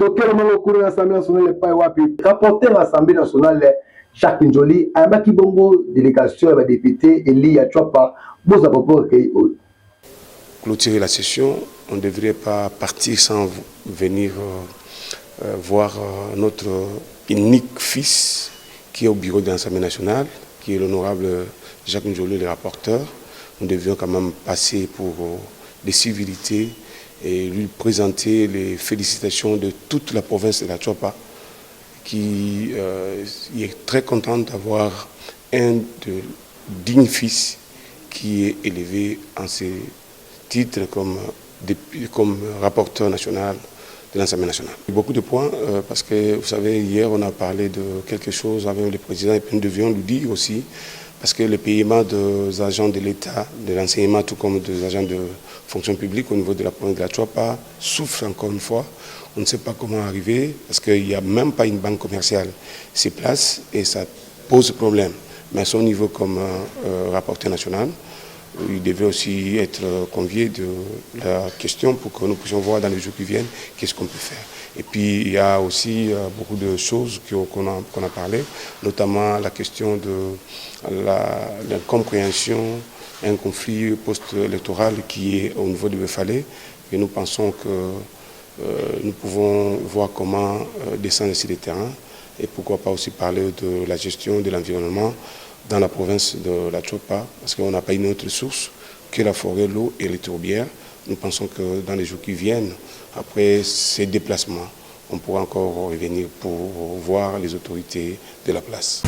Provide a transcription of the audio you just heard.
Toquel Malokuru l'Assemblée nationale pas wapi. Rapporteur l'Assemblée nationale Jacques Njoli a un bongo délégation et député Eli Achouapa boza propos clôturer la session, on ne devrait pas partir sans venir voir notre unique fils qui est au bureau de l'Assemblée nationale, qui est l'honorable Jacques Njoli, le rapporteur. Nous devions quand même passer pour des civilités et lui présenter les félicitations de toute la province de la Achouapa, qui est très content d'avoir un digne fils qui est élevé en ses titres comme rapporteur national de l'Assemblée nationale. Beaucoup de points, parce que vous savez, hier on a parlé de quelque chose avec le président et puis nous devions lui dire aussi, parce que le paiement des agents de l'État, de l'enseignement, tout comme des agents de fonction publique au niveau de la province de la Achouapa, souffre encore une fois. On ne sait pas comment arriver, parce qu'il n'y a même pas une banque commerciale sur place et ça pose problème. Mais à son niveau comme rapporteur national, il devait aussi être convié de la question pour que nous puissions voir dans les jours qui viennent qu'est-ce qu'on peut faire. Et puis il y a aussi beaucoup de choses qu'on a parlé, notamment la question de la compréhension, un conflit post-électoral qui est au niveau de Befalé. Et nous pensons que nous pouvons voir comment descendre sur le terrain et pourquoi pas aussi parler de la gestion de l'environnement dans la province de la Achouapa, parce qu'on n'a pas une autre source que la forêt, l'eau et les tourbières. Nous pensons que dans les jours qui viennent, après ces déplacements, on pourra encore revenir pour voir les autorités de la place.